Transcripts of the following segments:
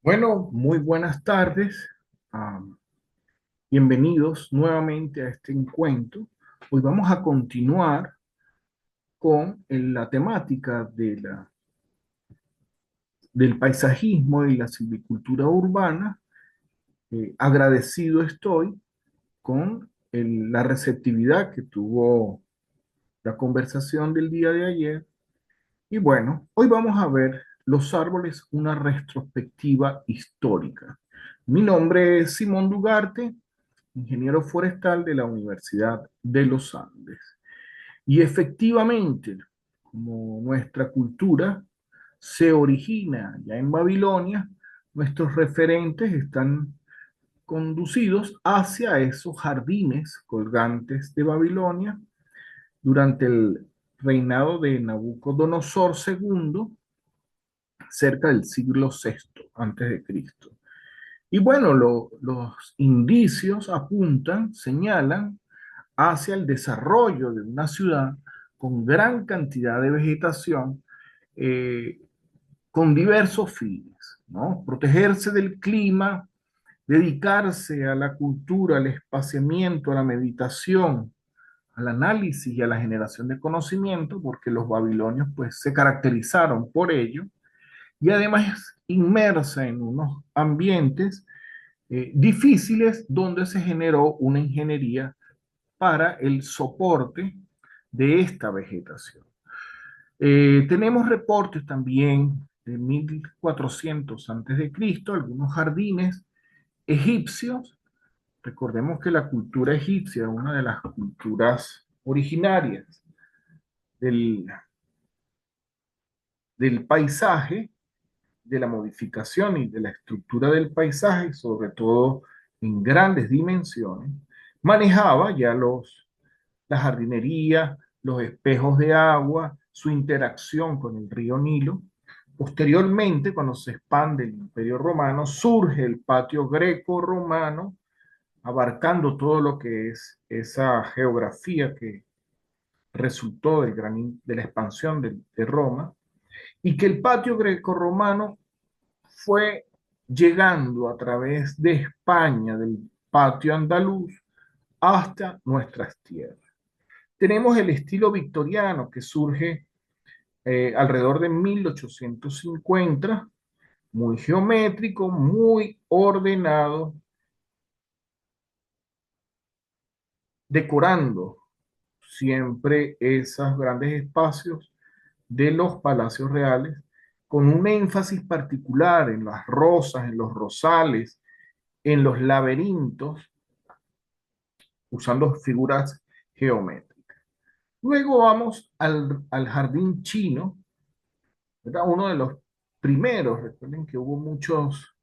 Bueno, muy buenas tardes. Am, Bienvenidos nuevamente a este encuentro. Hoy vamos a continuar con la temática del paisajismo y la silvicultura urbana. Agradecido estoy con la receptividad que tuvo la conversación del día de ayer. Y bueno, hoy vamos a ver los árboles, una retrospectiva histórica. Mi nombre es Simón Dugarte, ingeniero forestal de la Universidad de los Andes. Y efectivamente, como nuestra cultura se origina ya en Babilonia, nuestros referentes están conducidos hacia esos jardines colgantes de Babilonia durante el reinado de Nabucodonosor II, cerca del siglo VI antes de Cristo. Y bueno, los indicios apuntan, señalan hacia el desarrollo de una ciudad con gran cantidad de vegetación, eh, con diversos fines, ¿no? Protegerse del clima, dedicarse a la cultura, al espaciamiento, a la meditación, al análisis y a la generación de conocimiento, porque los babilonios pues se caracterizaron por ello, y además inmersa en unos ambientes difíciles donde se generó una ingeniería para el soporte de esta vegetación. Tenemos reportes también de 1400 antes de Cristo, algunos jardines egipcios. Recordemos que la cultura egipcia es una de las culturas originarias del, del paisaje, de la modificación y de la estructura del paisaje, sobre todo en grandes dimensiones. Manejaba ya la jardinería, los espejos de agua, su interacción con el río Nilo. Posteriormente, cuando se expande el Imperio Romano, surge el patio greco-romano, abarcando todo lo que es esa geografía que resultó de la expansión de Roma, y que el patio greco-romano fue llegando a través de España, del patio andaluz, hasta nuestras tierras. Tenemos el estilo victoriano que surge alrededor de 1850, muy geométrico, muy ordenado, decorando siempre esos grandes espacios de los palacios reales, con un énfasis particular en las rosas, en los rosales, en los laberintos, usando figuras geométricas. Luego vamos al jardín chino, ¿verdad? Uno de los primeros. Recuerden que hubo muchos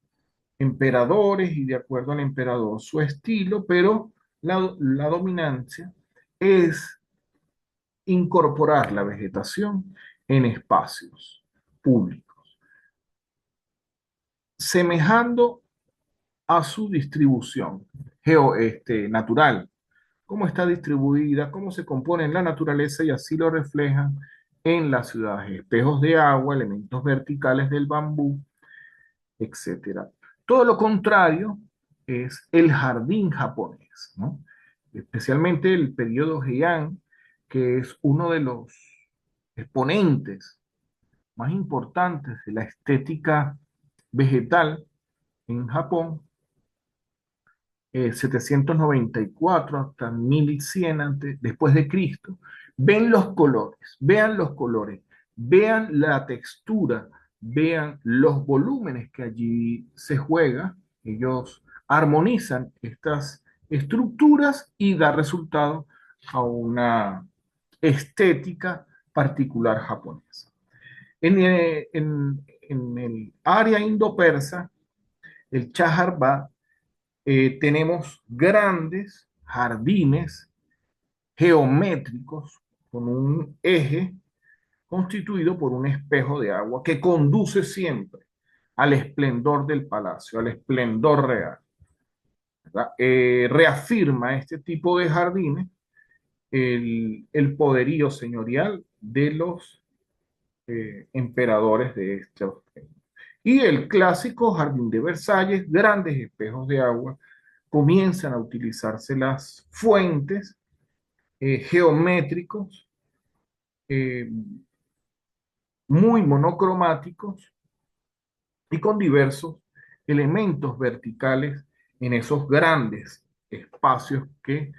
emperadores y de acuerdo al emperador su estilo, pero la dominancia es incorporar la vegetación en espacios públicos, semejando a su distribución natural, cómo está distribuida, cómo se compone en la naturaleza, y así lo reflejan en las ciudades, espejos de agua, elementos verticales del bambú, etcétera. Todo lo contrario es el jardín japonés, ¿no? Especialmente el periodo Heian, que es uno de los exponentes más importantes de la estética vegetal en Japón, 794 hasta 1100 antes, después de Cristo. Ven los colores, vean los colores, vean la textura, vean los volúmenes que allí se juega. Ellos armonizan estas estructuras y da resultado a una estética particular japonesa. En el área indo-persa, el Chaharba, tenemos grandes jardines geométricos con un eje constituido por un espejo de agua que conduce siempre al esplendor del palacio, al esplendor real, ¿verdad? Reafirma este tipo de jardines el poderío señorial de los emperadores de este reino. Y el clásico Jardín de Versalles, grandes espejos de agua, comienzan a utilizarse las fuentes geométricos eh, muy monocromáticos y con diversos elementos verticales en esos grandes espacios que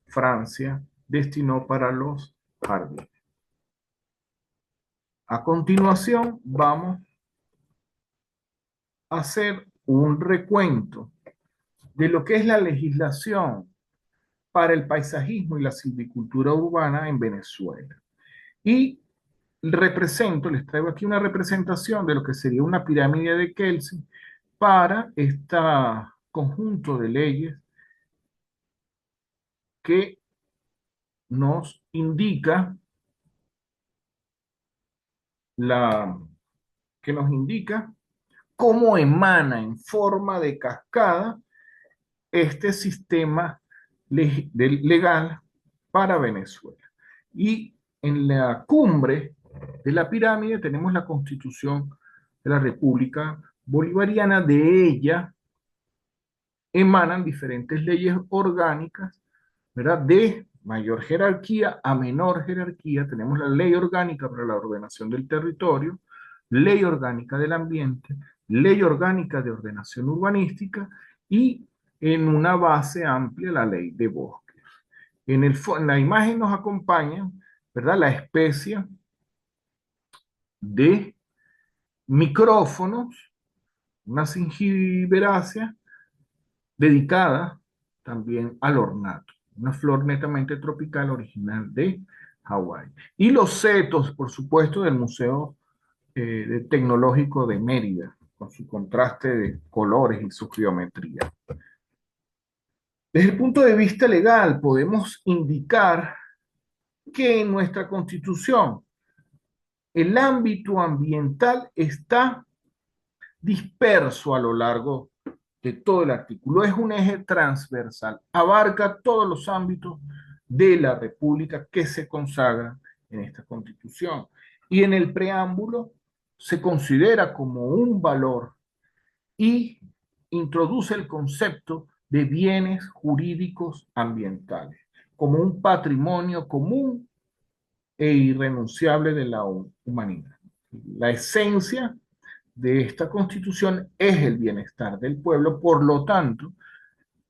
Francia destinó para los jardines. A continuación, vamos a hacer un recuento de lo que es la legislación para el paisajismo y la silvicultura urbana en Venezuela. Y les traigo aquí una representación de lo que sería una pirámide de Kelsen para este conjunto de leyes que nos indica la que nos indica cómo emana en forma de cascada este sistema legal para Venezuela. Y en la cumbre de la pirámide tenemos la Constitución de la República Bolivariana. De ella emanan diferentes leyes orgánicas, ¿verdad? De mayor jerarquía a menor jerarquía. Tenemos la Ley Orgánica para la Ordenación del Territorio, Ley Orgánica del Ambiente, Ley Orgánica de Ordenación Urbanística y en una base amplia la Ley de Bosques. En la imagen nos acompaña, ¿verdad? La especie de micrófonos, una zingiberácea dedicada también al ornato, una flor netamente tropical original de Hawái. Y los setos, por supuesto, del Museo Tecnológico de Mérida, con su contraste de colores y su geometría. Desde el punto de vista legal, podemos indicar que en nuestra Constitución el ámbito ambiental está disperso a lo largo de todo el artículo. Es un eje transversal, abarca todos los ámbitos de la República que se consagran en esta Constitución. Y en el preámbulo se considera como un valor y introduce el concepto de bienes jurídicos ambientales como un patrimonio común e irrenunciable de la humanidad. La esencia de esta constitución es el bienestar del pueblo, por lo tanto,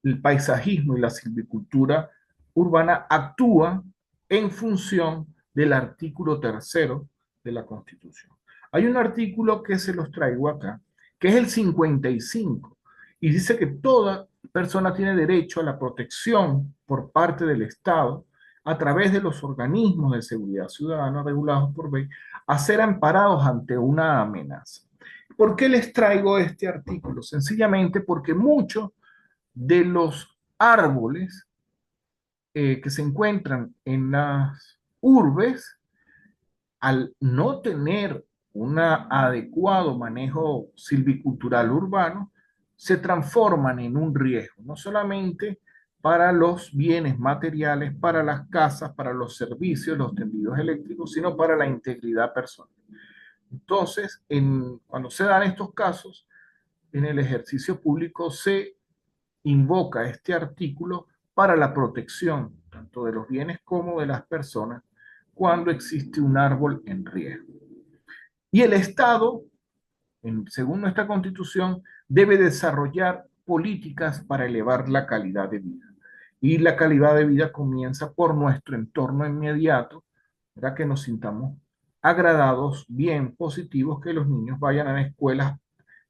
el paisajismo y la silvicultura urbana actúan en función del artículo tercero de la Constitución. Hay un artículo que se los traigo acá, que es el 55, y dice que toda persona tiene derecho a la protección por parte del Estado a través de los organismos de seguridad ciudadana regulados por ley, a ser amparados ante una amenaza. ¿Por qué les traigo este artículo? Sencillamente porque muchos de los árboles que se encuentran en las urbes, al no tener un adecuado manejo silvicultural urbano, se transforman en un riesgo, no solamente para los bienes materiales, para las casas, para los servicios, los tendidos eléctricos, sino para la integridad personal. Entonces, cuando se dan estos casos, en el ejercicio público se invoca este artículo para la protección tanto de los bienes como de las personas cuando existe un árbol en riesgo. Y el Estado, según nuestra Constitución, debe desarrollar políticas para elevar la calidad de vida. Y la calidad de vida comienza por nuestro entorno inmediato, para que nos sintamos agradados, bien, positivos, que los niños vayan a escuelas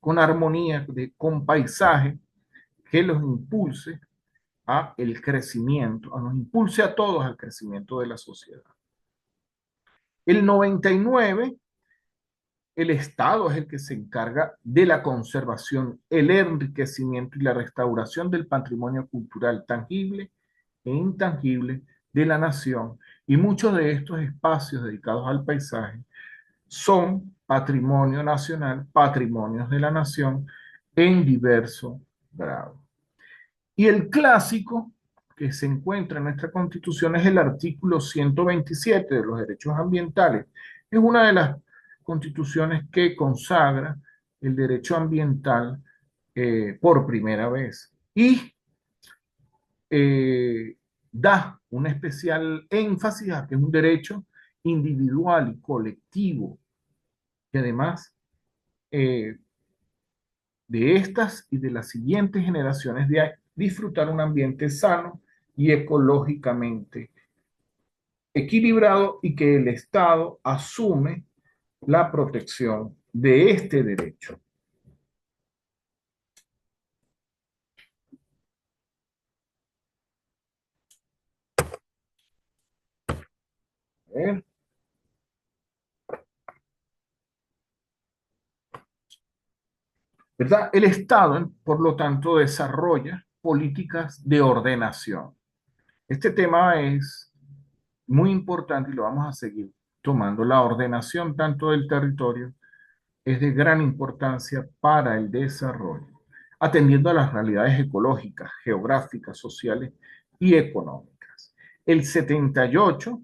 con armonía, con paisaje, que los impulse a el crecimiento, nos impulse a todos al crecimiento de la sociedad. El 99, el Estado es el que se encarga de la conservación, el enriquecimiento y la restauración del patrimonio cultural tangible e intangible de la nación. Y muchos de estos espacios dedicados al paisaje son patrimonio nacional, patrimonios de la nación en diverso grado. Y el clásico que se encuentra en nuestra Constitución es el artículo 127 de los derechos ambientales. Es una de las constituciones que consagra el derecho ambiental por primera vez y eh, da un especial énfasis a que es un derecho individual y colectivo, que además eh, de estas y de las siguientes generaciones de disfrutar un ambiente sano y ecológicamente equilibrado y que el Estado asume la protección de este derecho. ¿Eh? ¿Verdad? El Estado, por lo tanto, desarrolla políticas de ordenación. Este tema es muy importante y lo vamos a seguir tomando. La ordenación tanto del territorio es de gran importancia para el desarrollo, atendiendo a las realidades ecológicas, geográficas, sociales y económicas. El 78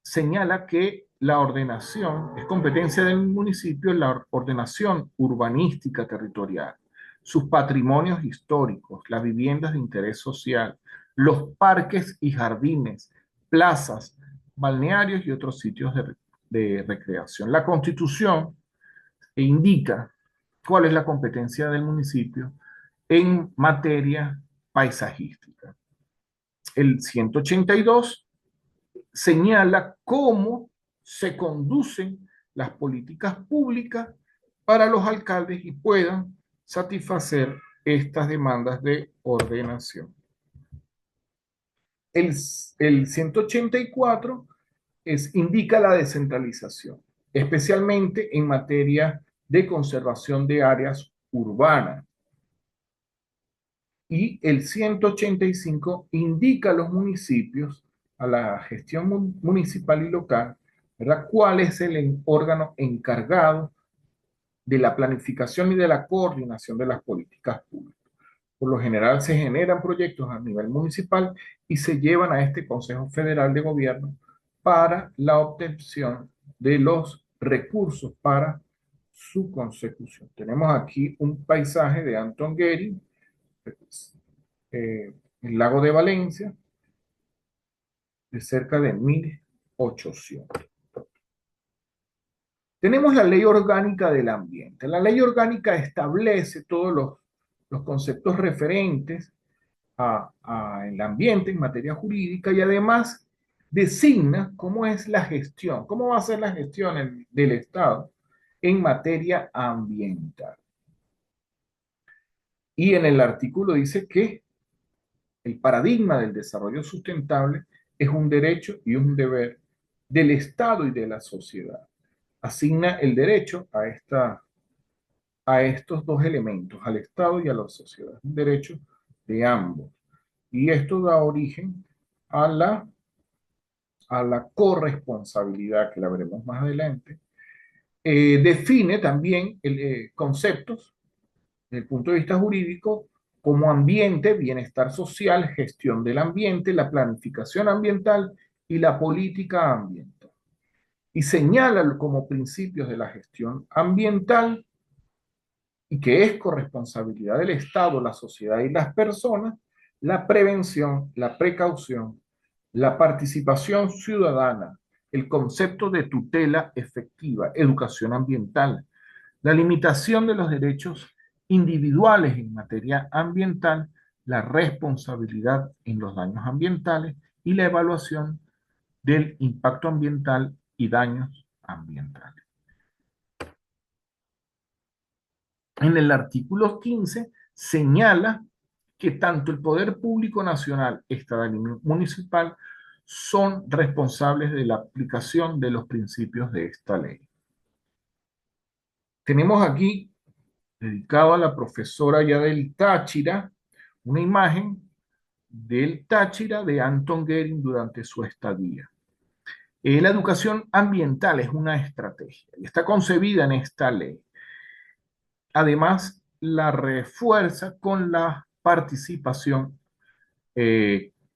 señala que la ordenación es competencia del municipio, la ordenación urbanística territorial, sus patrimonios históricos, las viviendas de interés social, los parques y jardines, plazas, balnearios y otros sitios de recreación. La Constitución indica cuál es la competencia del municipio en materia paisajística. El 182 señala cómo se conducen las políticas públicas para los alcaldes y puedan satisfacer estas demandas de ordenación. El 184 indica la descentralización, especialmente en materia de conservación de áreas urbanas. Y el 185 indica a los municipios, a la gestión municipal y local, ¿verdad? ¿Cuál es el órgano encargado de la planificación y de la coordinación de las políticas públicas? Por lo general se generan proyectos a nivel municipal y se llevan a este Consejo Federal de Gobierno para la obtención de los recursos para su consecución. Tenemos aquí un paisaje de Anton Gehring, el lago de Valencia, de cerca de 1800. Tenemos la ley orgánica del ambiente. La ley orgánica establece todos los conceptos referentes al ambiente en materia jurídica y además designa cómo es la gestión, cómo va a ser la gestión del Estado en materia ambiental. Y en el artículo dice que el paradigma del desarrollo sustentable es un derecho y un deber del Estado y de la sociedad. Asigna el derecho a estos dos elementos, al Estado y a la sociedad. Un derecho de ambos. Y esto da origen a la corresponsabilidad, que la veremos más adelante. Define también conceptos desde el punto de vista jurídico como ambiente, bienestar social, gestión del ambiente, la planificación ambiental y la política ambiental. Y señala como principios de la gestión ambiental y que es corresponsabilidad del Estado, la sociedad y las personas, la prevención, la precaución, la participación ciudadana, el concepto de tutela efectiva, educación ambiental, la limitación de los derechos individuales en materia ambiental, la responsabilidad en los daños ambientales y la evaluación del impacto ambiental y daños ambientales. En el artículo 15 señala que tanto el poder público nacional, estatal y municipal son responsables de la aplicación de los principios de esta ley. Tenemos aquí, dedicado a la profesora Yadel Táchira, una imagen del Táchira de Anton Gehring durante su estadía. La educación ambiental es una estrategia y está concebida en esta ley. Además, la refuerza con la participación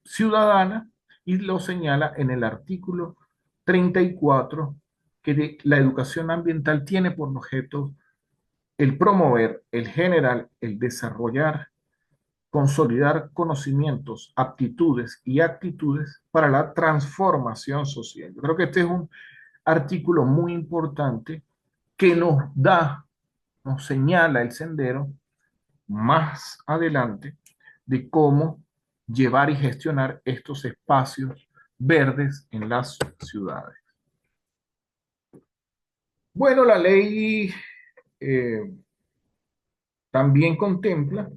ciudadana y lo señala en el artículo 34, que la educación ambiental tiene por objeto el promover, el generar, el desarrollar, consolidar conocimientos, aptitudes y actitudes para la transformación social. Yo creo que este es un artículo muy importante que nos señala el sendero más adelante de cómo llevar y gestionar estos espacios verdes en las ciudades. Bueno, la ley eh, también contempla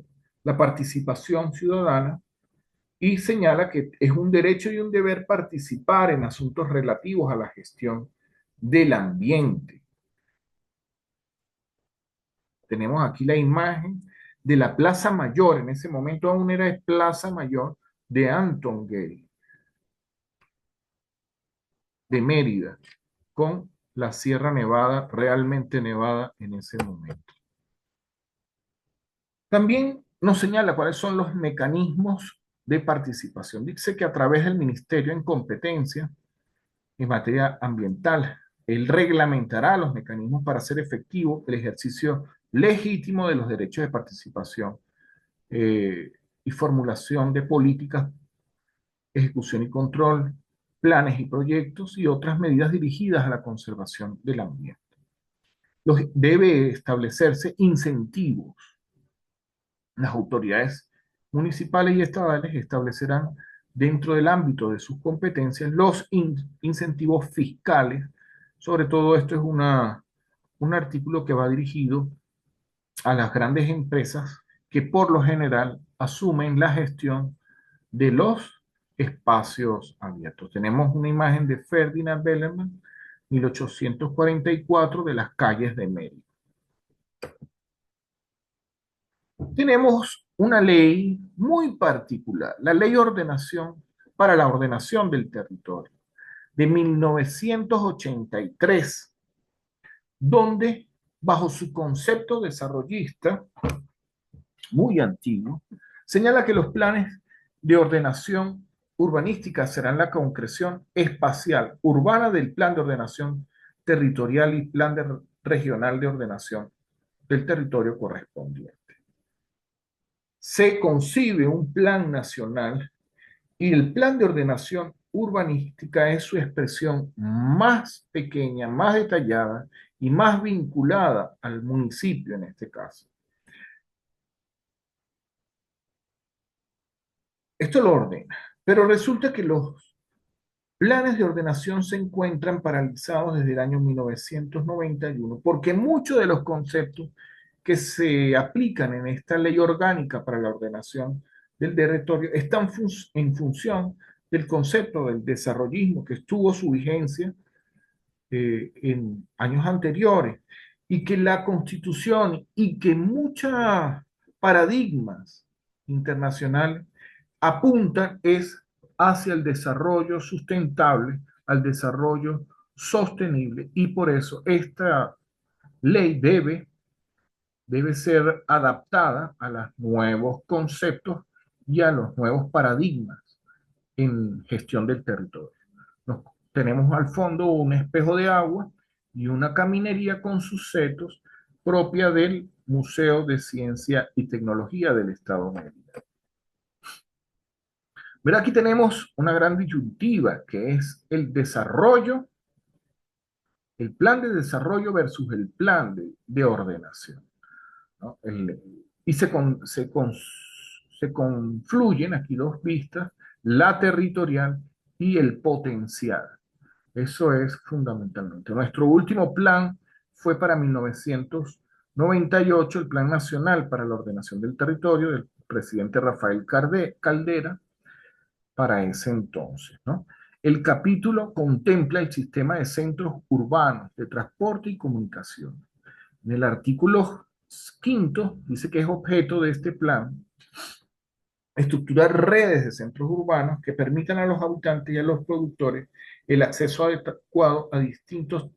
la participación ciudadana y señala que es un derecho y un deber participar en asuntos relativos a la gestión del ambiente. Tenemos aquí la imagen de la Plaza Mayor, en ese momento aún era Plaza Mayor de Anton Gay, de Mérida, con la Sierra Nevada realmente nevada en ese momento. También nos señala cuáles son los mecanismos de participación. Dice que a través del Ministerio en competencia en materia ambiental, él reglamentará los mecanismos para hacer efectivo el ejercicio legítimo de los derechos de participación y formulación de políticas, ejecución y control, planes y proyectos y otras medidas dirigidas a la conservación del ambiente. Debe establecerse incentivos. Las autoridades municipales y estatales establecerán dentro del ámbito de sus competencias los incentivos fiscales. Sobre todo esto es un artículo que va dirigido a las grandes empresas que por lo general asumen la gestión de los espacios abiertos. Tenemos una imagen de Ferdinand Bellerman, 1844, de las calles de Mérida. Tenemos una ley muy particular, la Ley para la Ordenación del Territorio, de 1983, donde, bajo su concepto desarrollista, muy antiguo, señala que los planes de ordenación urbanística serán la concreción espacial urbana del plan de ordenación territorial y regional de ordenación del territorio correspondiente. Se concibe un plan nacional y el plan de ordenación urbanística es su expresión más pequeña, más detallada y más vinculada al municipio en este caso. Esto lo ordena, pero resulta que los planes de ordenación se encuentran paralizados desde el año 1991 porque muchos de los conceptos que se aplican en esta ley orgánica para la ordenación del territorio están en función del concepto del desarrollismo que estuvo su vigencia en años anteriores y que la Constitución y que muchos paradigmas internacionales apuntan es hacia el desarrollo sustentable, al desarrollo sostenible y por eso esta ley debe ser adaptada a los nuevos conceptos y a los nuevos paradigmas en gestión del territorio. Tenemos al fondo un espejo de agua y una caminería con sus setos propia del Museo de Ciencia y Tecnología del Estado de Mérida. Pero aquí tenemos una gran disyuntiva que es el desarrollo, el plan de desarrollo versus el plan de ordenación, ¿no? Y se confluyen aquí dos vistas, la territorial y el potencial. Eso es fundamentalmente. Nuestro último plan fue para 1998, el Plan Nacional para la Ordenación del Territorio del presidente Rafael Caldera para ese entonces, ¿no? El capítulo contempla el sistema de centros urbanos de transporte y comunicación. En el artículo quinto dice que es objeto de este plan estructurar redes de centros urbanos que permitan a los habitantes y a los productores el acceso adecuado a distintos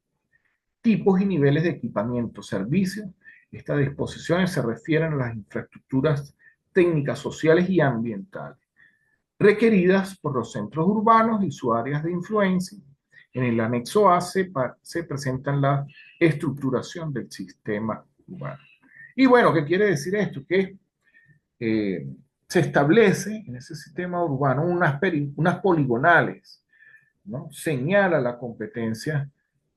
tipos y niveles de equipamiento, servicios. Estas disposiciones se refieren a las infraestructuras técnicas, sociales y ambientales requeridas por los centros urbanos y sus áreas de influencia. En el anexo A se presentan la estructuración del sistema urbano. Y bueno, ¿qué quiere decir esto? Que eh, se establece en ese sistema urbano unas poligonales, ¿no? Señala la competencia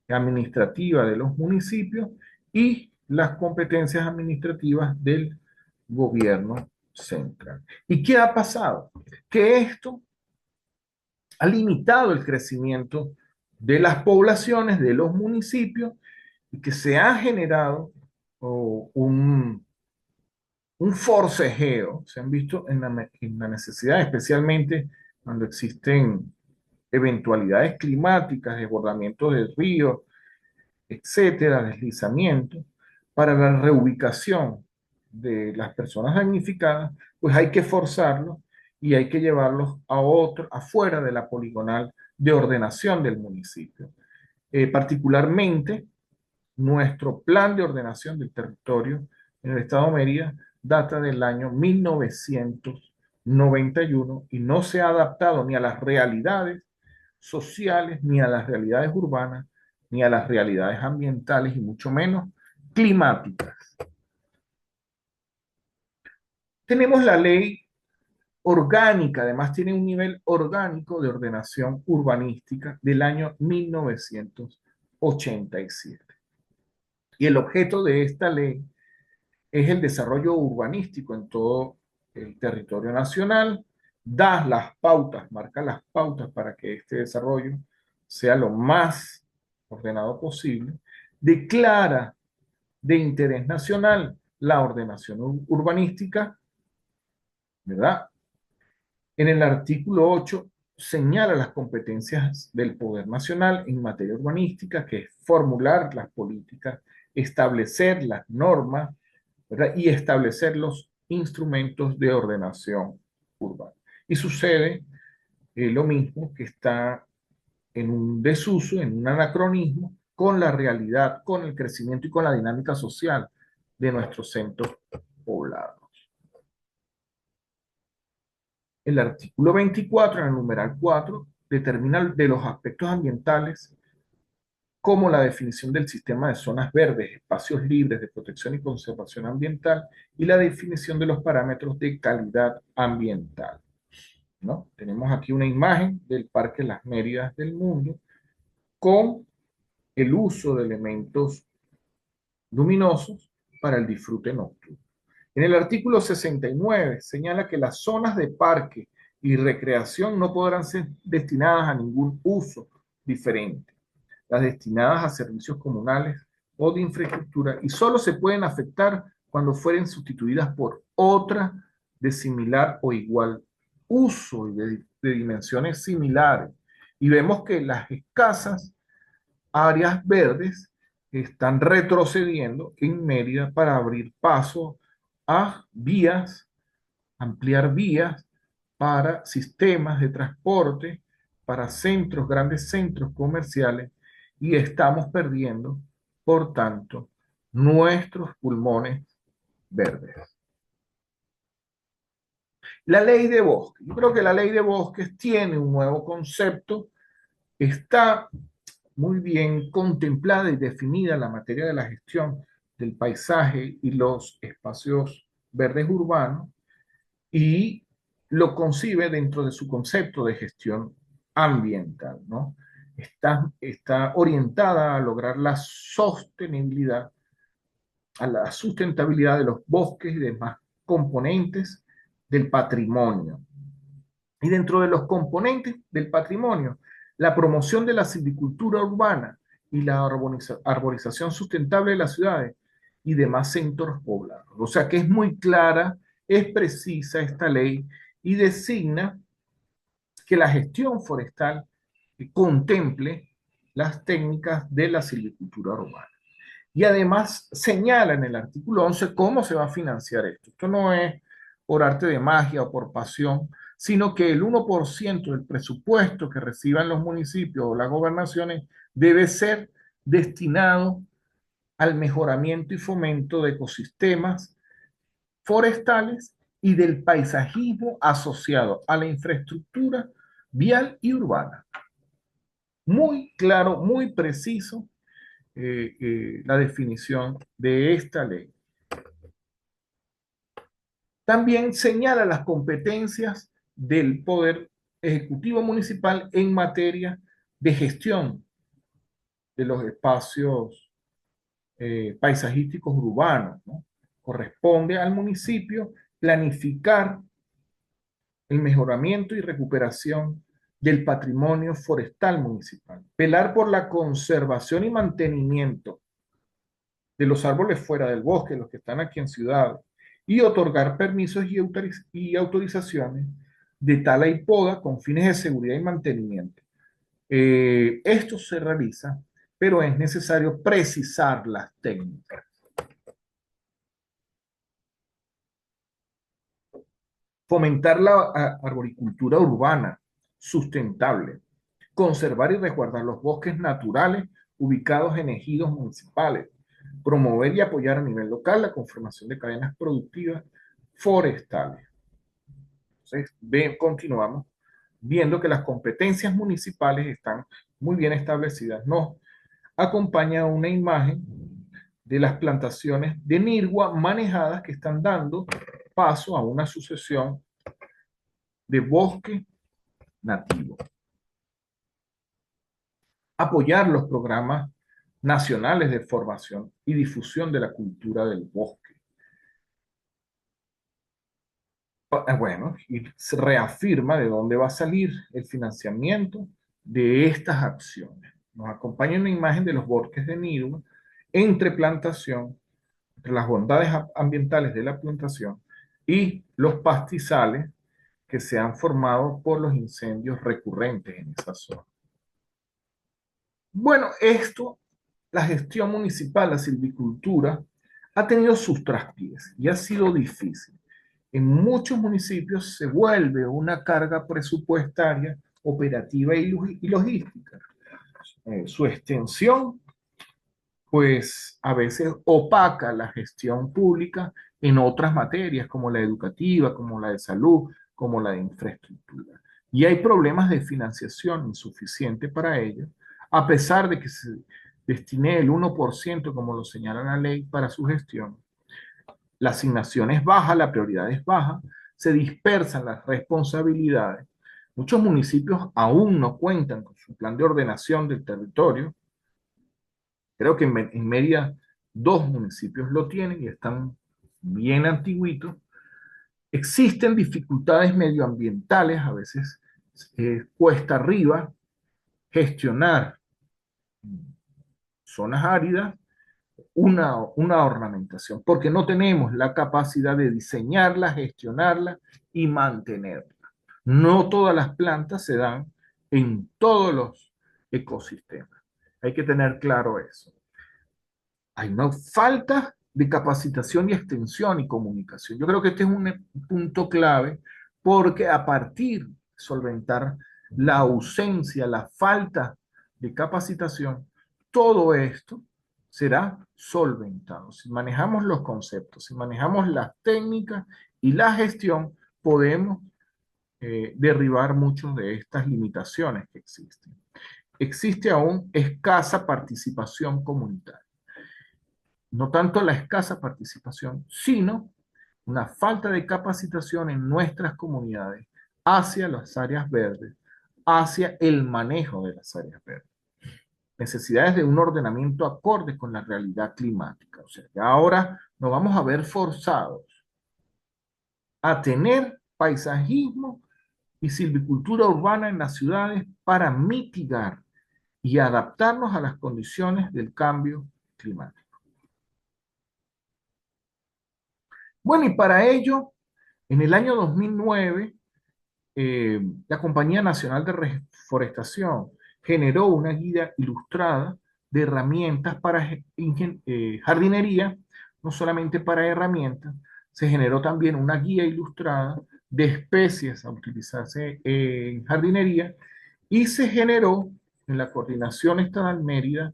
administrativa de los municipios y las competencias administrativas del gobierno central. ¿Y qué ha pasado? Que esto ha limitado el crecimiento de las poblaciones, de los municipios, y que se ha generado un forcejeo. Se han visto en la necesidad, especialmente cuando existen eventualidades climáticas, desbordamientos de ríos, etcétera, deslizamientos, para la reubicación de las personas damnificadas, pues hay que forzarlos y hay que llevarlos a otro, afuera de la poligonal de ordenación del municipio. Particularmente, nuestro plan de ordenación del territorio en el estado de Mérida data del año 1991 y no se ha adaptado ni a las realidades sociales, ni a las realidades urbanas, ni a las realidades ambientales y mucho menos climáticas. Tenemos la ley orgánica, además tiene un nivel orgánico de ordenación urbanística del año 1987. Y el objeto de esta ley es el desarrollo urbanístico en todo el territorio nacional, da las pautas, marca las pautas para que este desarrollo sea lo más ordenado posible, declara de interés nacional la ordenación urbanística, ¿verdad? En el artículo 8 señala las competencias del Poder Nacional en materia urbanística, que es formular las políticas, establecer las normas, ¿verdad? Y establecer los instrumentos de ordenación urbana. Y sucede lo mismo, que está en un desuso, en un anacronismo, con la realidad, con el crecimiento y con la dinámica social de nuestros centros poblados. El artículo 24, en el numeral 4, determina de los aspectos ambientales como la definición del sistema de zonas verdes, espacios libres de protección y conservación ambiental y la definición de los parámetros de calidad ambiental, ¿no? Tenemos aquí una imagen del Parque Las Méridas del Mundo con el uso de elementos luminosos para el disfrute nocturno. En el artículo 69 señala que las zonas de parque y recreación no podrán ser destinadas a ningún uso diferente, las destinadas a servicios comunales o de infraestructura, y solo se pueden afectar cuando fueren sustituidas por otra de similar o igual uso y de dimensiones similares. Y vemos que las escasas áreas verdes están retrocediendo en Mérida para abrir paso a vías, ampliar vías para sistemas de transporte, para centros, grandes centros comerciales, y estamos perdiendo, por tanto, nuestros pulmones verdes. La ley de bosques. Yo creo que la ley de bosques tiene un nuevo concepto, está muy bien contemplada y definida la materia de la gestión del paisaje y los espacios verdes urbanos, y lo concibe dentro de su concepto de gestión ambiental, ¿no? Está orientada a lograr la sostenibilidad, a la sustentabilidad de los bosques y demás componentes del patrimonio. Y dentro de los componentes del patrimonio, la promoción de la silvicultura urbana y la arborización sustentable de las ciudades y demás centros poblados. O sea que es muy clara, es precisa esta ley y designa que la gestión forestal contemple las técnicas de la silvicultura urbana. Y además señala en el artículo 11 cómo se va a financiar esto. Esto no es por arte de magia o por pasión, sino que el 1% del presupuesto que reciban los municipios o las gobernaciones debe ser destinado al mejoramiento y fomento de ecosistemas forestales y del paisajismo asociado a la infraestructura vial y urbana. Muy claro, muy preciso la definición de esta ley. También señala las competencias del Poder Ejecutivo Municipal en materia de gestión de los espacios paisajísticos urbanos, ¿no? Corresponde al municipio planificar el mejoramiento y recuperación del patrimonio forestal municipal, velar por la conservación y mantenimiento de los árboles fuera del bosque, los que están aquí en ciudades, y otorgar permisos y autorizaciones de tala y poda con fines de seguridad y mantenimiento. Esto se realiza, pero es necesario precisar las técnicas. Fomentar la arboricultura urbana sustentable, conservar y resguardar los bosques naturales ubicados en ejidos municipales, promover y apoyar a nivel local la conformación de cadenas productivas forestales. Entonces, continuamos viendo que las competencias municipales están muy bien establecidas. Nos acompaña una imagen de las plantaciones de nirgua manejadas que están dando paso a una sucesión de bosque nativo. Apoyar los programas nacionales de formación y difusión de la cultura del bosque. Bueno, y se reafirma de dónde va a salir el financiamiento de estas acciones. Nos acompaña una imagen de los bosques de nirgua entre plantación, entre las bondades ambientales de la plantación y los pastizales que se han formado por los incendios recurrentes en esa zona. Bueno, la gestión municipal, la silvicultura, ha tenido sus traspiés y ha sido difícil. En muchos municipios se vuelve una carga presupuestaria, operativa y logística. Su extensión, pues a veces opaca la gestión pública en otras materias, como la educativa, como la de salud, como la de infraestructura. Y hay problemas de financiación insuficiente para ello, a pesar de que se destine el 1%, como lo señala la ley, para su gestión. La asignación es baja, la prioridad es baja, se dispersan las responsabilidades. Muchos municipios aún no cuentan con su plan de ordenación del territorio. Creo que en Mérida 2 municipios lo tienen y están bien antiguitos. Existen dificultades medioambientales, a veces cuesta arriba gestionar zonas áridas, una ornamentación, porque no tenemos la capacidad de diseñarla, gestionarla y mantenerla. No todas las plantas se dan en todos los ecosistemas. Hay que tener claro eso. Hay una falta de capacitación y extensión y comunicación. Yo creo que este es un punto clave porque a partir de solventar la ausencia, la falta de capacitación, todo esto será solventado. Si manejamos los conceptos, si manejamos las técnicas y la gestión, podemos derribar muchas de estas limitaciones que existen. Existe aún escasa participación comunitaria. No tanto la escasa participación, sino una falta de capacitación en nuestras comunidades hacia las áreas verdes, hacia el manejo de las áreas verdes. Necesidades de un ordenamiento acorde con la realidad climática. O sea, que ahora nos vamos a ver forzados a tener paisajismo y silvicultura urbana en las ciudades para mitigar y adaptarnos a las condiciones del cambio climático. Bueno, y para ello, en el año 2009, la Compañía Nacional de Reforestación generó una guía ilustrada de herramientas para jardinería, no solamente para herramientas, se generó también una guía ilustrada de especies a utilizarse en jardinería y se generó en la Coordinación Estatal Mérida,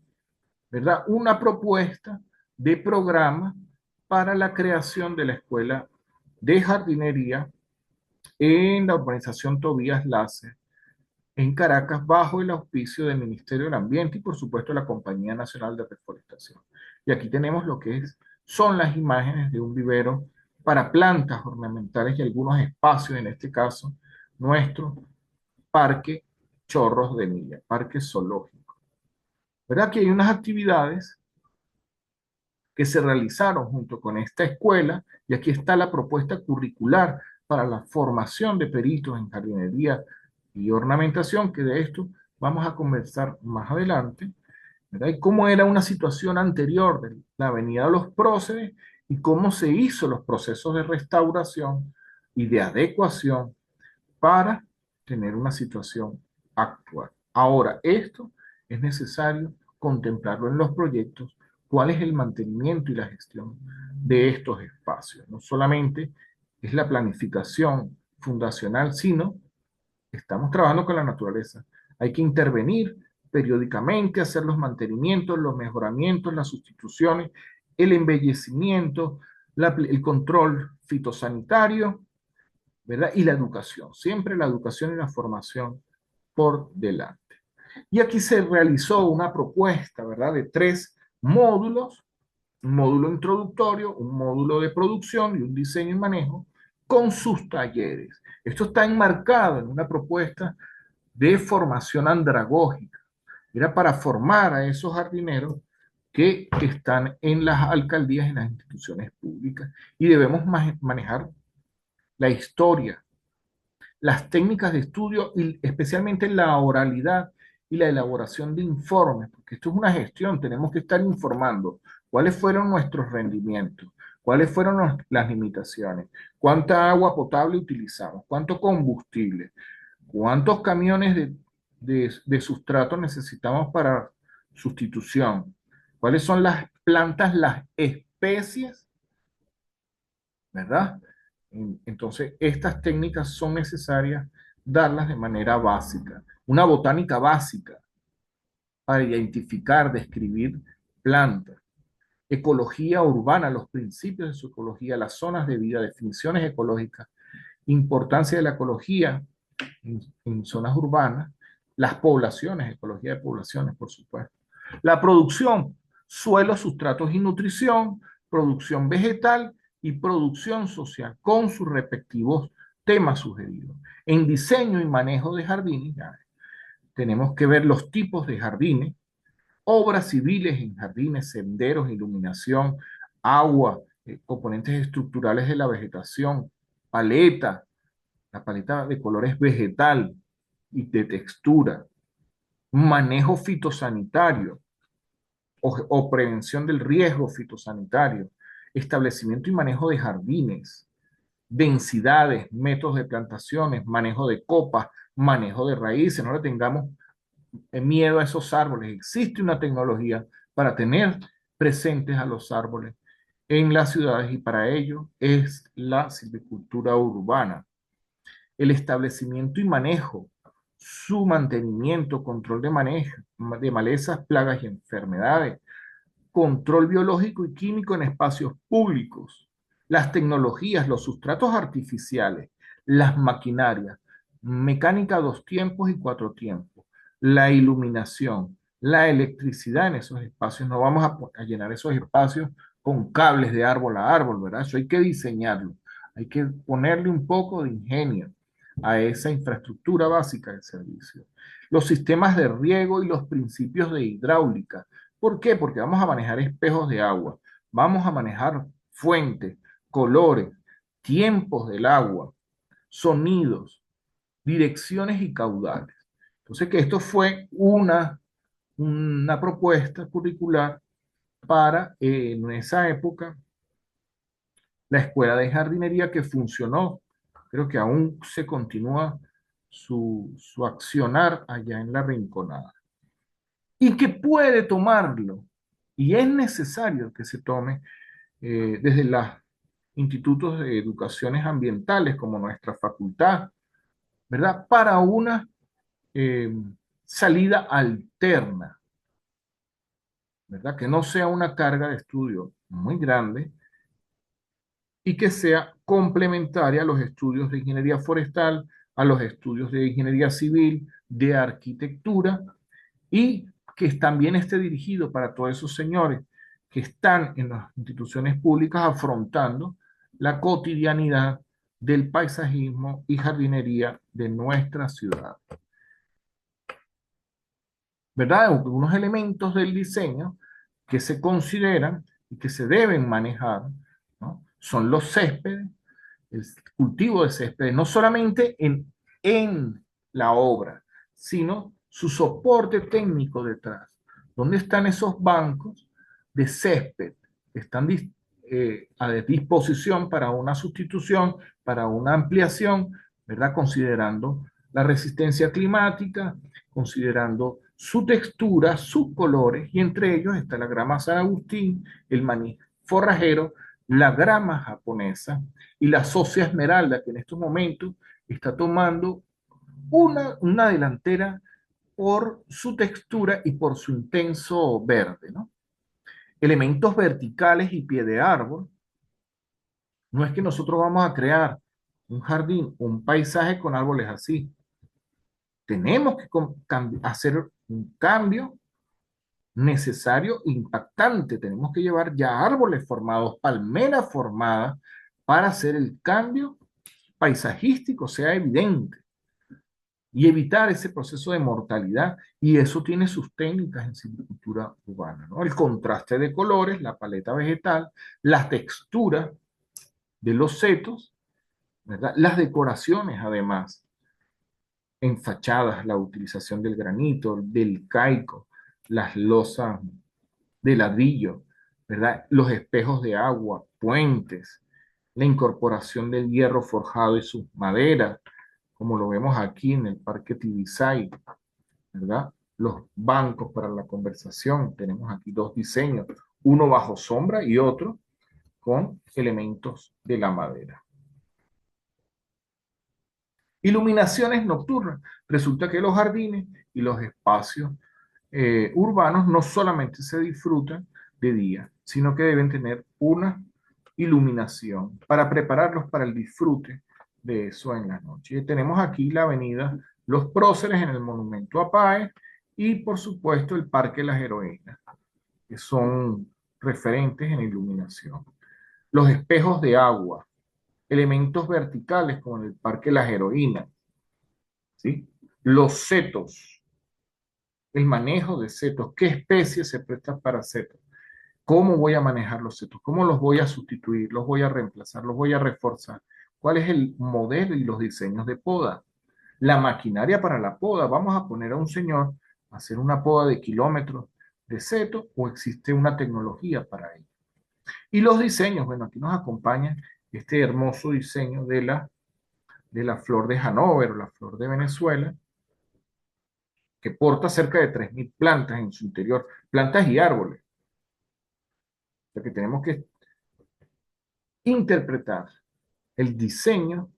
¿verdad?, una propuesta de programa para la creación de la Escuela de Jardinería en la urbanización Tobías Lace, en Caracas, bajo el auspicio del Ministerio del Ambiente y, por supuesto, la Compañía Nacional de Reforestación. Y aquí tenemos lo que son las imágenes de un vivero para plantas ornamentales y algunos espacios, en este caso, nuestro parque Chorros de Milla, parque zoológico. ¿Verdad? Que hay unas actividades que se realizaron junto con esta escuela, y aquí está la propuesta curricular para la formación de peritos en jardinería y ornamentación, que de esto vamos a conversar más adelante, ¿verdad? Y cómo era una situación anterior de la avenida de los Próceres y cómo se hizo los procesos de restauración y de adecuación para tener una situación actual. Ahora, esto es necesario contemplarlo en los proyectos, cuál es el mantenimiento y la gestión de estos espacios. No solamente es la planificación fundacional, sino estamos trabajando con la naturaleza. Hay que intervenir periódicamente, hacer los mantenimientos, los mejoramientos, las sustituciones, el embellecimiento, el control fitosanitario, ¿verdad? Y la educación, siempre la educación y la formación por delante. Y aquí se realizó una propuesta, ¿verdad? De 3 módulos, un módulo introductorio, un módulo de producción y un diseño y manejo con sus talleres. Esto está enmarcado en una propuesta de formación andragógica. Era para formar a esos jardineros que están en las alcaldías, en las instituciones públicas, y debemos manejar la historia, las técnicas de estudio y especialmente la oralidad y la elaboración de informes, porque esto es una gestión, tenemos que estar informando cuáles fueron nuestros rendimientos, cuáles fueron las limitaciones, cuánta agua potable utilizamos, cuánto combustible, cuántos camiones de sustrato necesitamos para sustitución, cuáles son las plantas, las especies, ¿verdad? Entonces, estas técnicas son necesarias darlas de manera básica. Una botánica básica para identificar, describir plantas. Ecología urbana, los principios de su ecología, las zonas de vida, definiciones ecológicas, importancia de la ecología en zonas urbanas, las poblaciones, ecología de poblaciones, por supuesto. La producción, suelos, sustratos y nutrición, producción vegetal y producción social, con sus respectivos temas sugeridos. En diseño y manejo de jardines, ya tenemos que ver los tipos de jardines, obras civiles en jardines, senderos, iluminación, agua, componentes estructurales de la vegetación, paleta, la paleta de colores vegetal y de textura, manejo fitosanitario o prevención del riesgo fitosanitario, establecimiento y manejo de jardines, densidades, métodos de plantaciones, manejo de copas, manejo de raíces. No le tengamos miedo a esos árboles. Existe una tecnología para tener presentes a los árboles en las ciudades, y para ello es la silvicultura urbana. El establecimiento y manejo, su mantenimiento, control de manejo de malezas, plagas y enfermedades, control biológico y químico en espacios públicos, las tecnologías, los sustratos artificiales, las maquinarias, mecánica 2 tiempos y 4 tiempos, la iluminación, la electricidad en esos espacios. No vamos a llenar esos espacios con cables de árbol a árbol, ¿verdad? Eso hay que diseñarlo, hay que ponerle un poco de ingenio a esa infraestructura básica de servicio. Los sistemas de riego y los principios de hidráulica. ¿Por qué? Porque vamos a manejar espejos de agua, vamos a manejar fuentes, colores, tiempos del agua, sonidos, direcciones y caudales. Entonces, que esto fue una propuesta curricular para, en esa época, la escuela de jardinería, que funcionó. Creo que aún se continúa su accionar allá en la Rinconada. Y que puede tomarlo, y es necesario que se tome desde los institutos de educaciones ambientales como nuestra facultad, ¿verdad? Para una eh, salida alterna, ¿verdad? Que no sea una carga de estudio muy grande y que sea complementaria a los estudios de ingeniería forestal, a los estudios de ingeniería civil, de arquitectura, y que también esté dirigido para todos esos señores que están en las instituciones públicas afrontando la cotidianidad del paisajismo y jardinería de nuestra ciudad. ¿Verdad? Unos elementos del diseño que se consideran y que se deben manejar, ¿no? Son los céspedes, el cultivo de céspedes, no solamente en la obra, sino su soporte técnico detrás. ¿Dónde están esos bancos de césped? Están a disposición para una sustitución, para una ampliación, ¿verdad? Considerando la resistencia climática, considerando su textura, sus colores, y entre ellos está la grama San Agustín, el maní forrajero, la grama japonesa y la socia esmeralda, que en estos momentos está tomando una delantera por su textura y por su intenso verde, ¿no? Elementos verticales y pie de árbol. No es que nosotros vamos a crear un jardín, un paisaje con árboles así. Tenemos que hacer un cambio necesario, impactante. Tenemos que llevar ya árboles formados, palmeras formadas, para hacer el cambio paisajístico sea evidente y evitar ese proceso de mortalidad. Y eso tiene sus técnicas en silvicultura urbana, ¿no? El contraste de colores, la paleta vegetal, las texturas de los setos, ¿verdad? Las decoraciones, además, en fachadas, la utilización del granito, del caico, las losas de ladrillo, ¿verdad? Los espejos de agua, puentes, la incorporación del hierro forjado y sus maderas, como lo vemos aquí en el Parque Tibisay, ¿verdad? Los bancos para la conversación, tenemos aquí dos diseños, uno bajo sombra y otro con elementos de la madera. Iluminaciones nocturnas. Resulta que los jardines y los espacios urbanos no solamente se disfrutan de día, sino que deben tener una iluminación para prepararlos para el disfrute de eso en la noche. Y tenemos aquí la avenida Los Próceres en el Monumento a Páez y por supuesto el Parque Las Heroínas, que son referentes en iluminación. Los espejos de agua, elementos verticales como en el Parque Las Heroínas, ¿sí? Los setos, el manejo de setos, qué especies se prestan para setos, cómo voy a manejar los setos, cómo los voy a sustituir, los voy a reemplazar, los voy a reforzar, cuál es el modelo y los diseños de poda, la maquinaria para la poda, vamos a poner a un señor a hacer una poda de kilómetros de seto o existe una tecnología para ello. Y los diseños, bueno, aquí nos acompaña este hermoso diseño de la flor de Hannover o la flor de Venezuela, que porta cerca de 3.000 plantas en su interior, plantas y árboles. O sea que tenemos que interpretar el diseño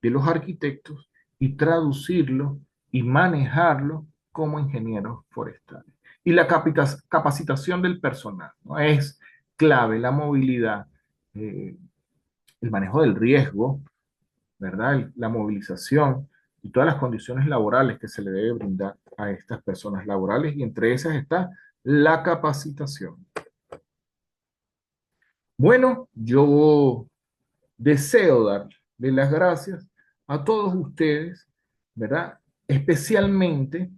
de los arquitectos y traducirlo y manejarlo como ingenieros forestales. Y la capacitación del personal, ¿no? Es clave, la movilidad, el manejo del riesgo, ¿verdad? La movilización y todas las condiciones laborales que se le debe brindar a estas personas laborales, y entre esas está la capacitación. Bueno, yo deseo darle las gracias a todos ustedes, ¿verdad? Especialmente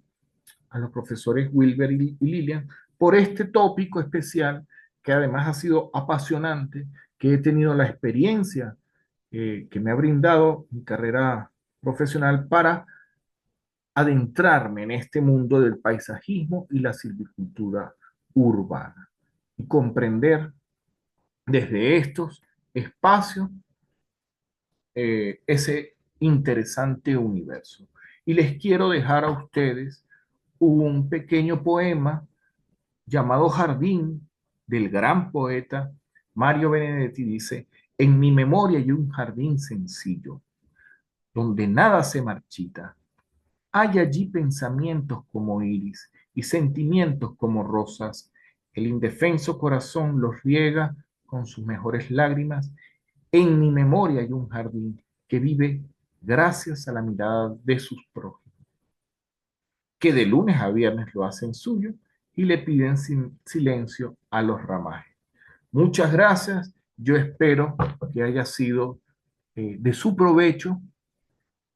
a los profesores Wilber y Lilian por este tópico especial que además ha sido apasionante, que he tenido la experiencia que me ha brindado mi carrera profesional para adentrarme en este mundo del paisajismo y la silvicultura urbana y comprender desde estos espacios ese interesante universo. Y les quiero dejar a ustedes un pequeño poema llamado Jardín del gran poeta Mario Benedetti. Dice: en mi memoria hay un jardín sencillo, donde nada se marchita. Hay allí pensamientos como iris y sentimientos como rosas. El indefenso corazón los riega con sus mejores lágrimas. En mi memoria hay un jardín que vive gracias a la mirada de sus prójimos, que de lunes a viernes lo hacen suyo y le piden sin silencio a los ramajes. Muchas gracias Yo espero que haya sido de su provecho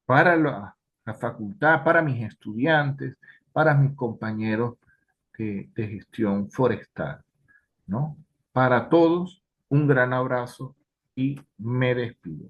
para la facultad, para mis estudiantes, para mis compañeros de gestión forestal, ¿no? Para todos, un gran abrazo y me despido.